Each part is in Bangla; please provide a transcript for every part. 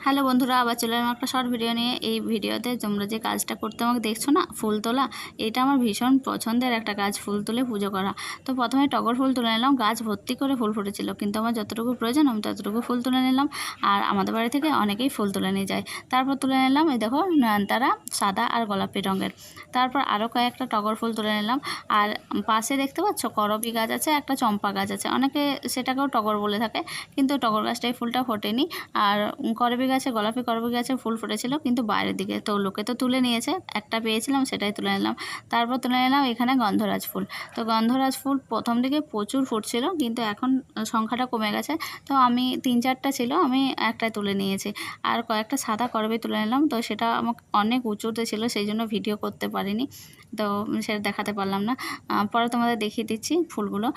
হ্যালো বন্ধুরা, আবার চলে এলাম একটা শর্ট ভিডিও নিয়ে। এই ভিডিওতে তোমরা যে কাজটা করতে আমাকে দেখছো না, ফুল তোলা, এটা আমার ভীষণ পছন্দের একটা কাজ, ফুল তুলে পুজো করা। তো প্রথমে টগর ফুল তুলে নিলাম, গাছ ভর্তি করে ফুল ফুটেছিল, কিন্তু আমার যতটুকু প্রয়োজন আমি ততটুকু ফুল তুলে নিলাম। আর আমাদের বাড়ি থেকে অনেকেই ফুল তুলে নিয়ে যায়। তারপর তুলে নিলাম এই দেখো নয়নতারা, সাদা আর গোলাপি রঙের। তারপর আরও কয়েকটা টগর ফুল তুলে নিলাম। আর পাশে দেখতে পাচ্ছ করবী গাছ আছে, একটা চম্পা গাছ আছে, অনেকে সেটাকেও টগর বলে থাকে, কিন্তু টগর গাছটাই ফুলটা ফোটেনি। আর করবী গাছে, গোলাপি করবী গাছে ফুল ফুটেছিল কিন্তু বাইরের দিকে, তো লোকে তো তুলে নিয়েছে, একটা পেয়েছিলাম সেটাই তুলে নিলাম। তারপর তুলে নিলাম এখানে গন্ধরাজ ফুল। তো গন্ধরাজ ফুল প্রথম দিকে প্রচুর ফুটছিল, কিন্তু এখন সংখ্যাটা কমে গেছে। তো আমি 3-4টা ছিল, আমি একটাই তুলে নিয়েছি। আর কয়েকটা সাদা করবী তুলে নিলাম, তো সেটা আমাকে অনেক উঁচুতে ছিল, সেই জন্য ভিডিও করতে পারিনি, তো সেটা দেখাতে পারলাম না। পরে তোমাদের দেখিয়ে দিচ্ছি ফুলগুলো।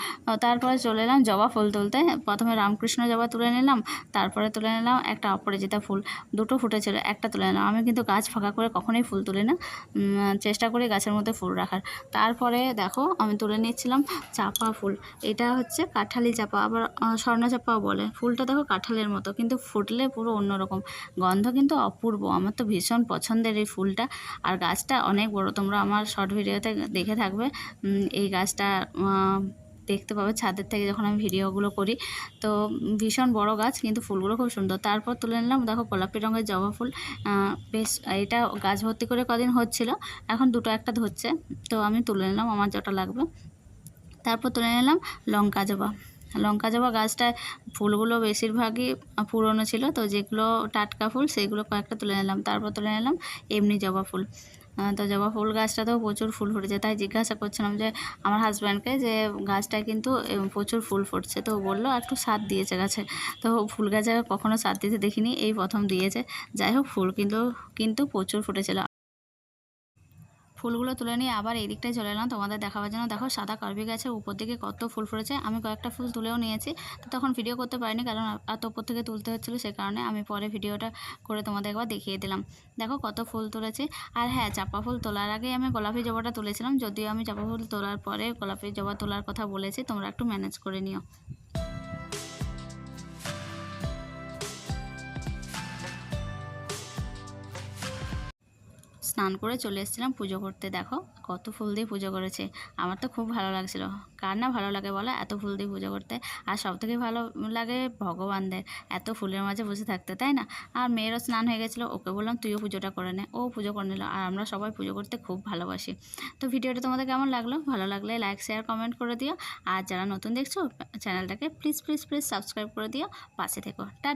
তারপরে চলে এলাম জবা ফুল তুলতে। প্রথমে রামকৃষ্ণ জবা তুলে নিলাম, তারপরে তুলে নিলাম একটা অপরাজিতা ফুল, দুটো ফুটেছিল, একটা তুলে নিলাম। আমি কিন্তু গাছ ফাঁকা করে কখনোই ফুল তুলি না, চেষ্টা করি গাছের মধ্যে ফুল রাখার। তারপরে দেখো আমি তুলে নিচ্ছিলাম চাপা ফুল। এটা হচ্ছে কাঁঠালি চাপা, আবার স্বর্ণ চাপাও বলে। ফুলটা দেখো কাঁঠালের মতো, কিন্তু ফুটলে পুরো অন্যরকম, গন্ধ কিন্তু অপূর্ব। আমার তো ভীষণ পছন্দের এই ফুলটা। আর গাছটা অনেক বড়, তোমরা আমার শর্ট ভিডিওতে দেখে থাকবে। এই গাছটা দেখতে পাবে ছাদের থেকে যখন আমি ভিডিওগুলো করি। তো ভীষণ বড় গাছ, কিন্তু ফুলগুলো খুব সুন্দর। তারপর তুলে নিলাম দেখো গোলাপি রঙের জবা ফুল। বেশ, এটা গাছ ভর্তি করে কদিন হচ্ছিল, এখন দুটো একটা ধরছে, তো আমি তুলে নিলাম আমার যটা লাগবে। তারপর তুলে নিলাম লঙ্কা জবা। লঙ্কা জবা গাছটায় ফুলগুলো বেশিরভাগই পুরনো ছিল, তো যেগুলো টাটকা ফুল সেগুলো কয়েকটা তুলে নিলাম। তারপর তুলে নিলাম এমনি জবা ফুল। তো জবা ফুল গাছটাতেও প্রচুর ফুল ফুটেছে, তাই জিজ্ঞাসা করছিলাম যে আমার হাজব্যান্ডকে, যে গাছটায় কিন্তু প্রচুর ফুল ফুটছে, তো বললো একটু সার দিয়েছে গাছে। তো ফুল গাছে কখনো সার দিতে দেখিনি, এই প্রথম দিয়েছে। যাই হোক, ফুল কিন্তু প্রচুর ফুটেছিল। ফুলগুলো তুলে নিয়ে আবার এই দিকটায় চলে এলাম তোমাদের দেখাবার জন্য। দেখো সাদা করবী গাছের উপর দিকে কত ফুল ফুটেছে। আমি কয়েকটা ফুল তুলেও নিয়েছি, তো তখন ভিডিও করতে পারিনি, কারণ এত উপর থেকে তুলতে হচ্ছিলো, সে কারণে আমি পরে ভিডিওটা করে তোমাদের একবার দেখিয়ে দিলাম। দেখো কত ফুল তুলেছি। আর হ্যাঁ, চাপা ফুল তোলার আগে আমি গোলাপি জবাটা তুলেছিলাম, যদিও আমি চাপা ফুল তোলার পরে গোলাপি জবা তোলার কথা বলেছি, তোমরা একটু ম্যানেজ করে নিও। স্নান করে চলে এসেছিলাম পুজো করতে। দেখো কত ফুল দিয়ে পুজো করেছে, আমার তো খুব ভালো লাগছিল। কার না ভালো লাগে বলো এত ফুল দিয়ে পুজো করতে? আর সবথেকে ভালো লাগে ভগবানদের এত ফুলের মাঝে বসে থাকতে, তাই না? আর মেয়েরও স্নান হয়ে গেছিলো, ওকে বললাম তুইও পুজোটা করে নে, ও পুজো করে নিল। আর আমরা সবাই পুজো করতে খুব ভালোবাসি। তো ভিডিওটা তোমাদের কেমন লাগলো? ভালো লাগলে লাইক, শেয়ার, কমেন্ট করে দিও। আর যারা নতুন দেখছো চ্যানেলটাকে প্লিজ প্লিজ প্লিজ সাবস্ক্রাইব করে দিও, পাশে থেকো।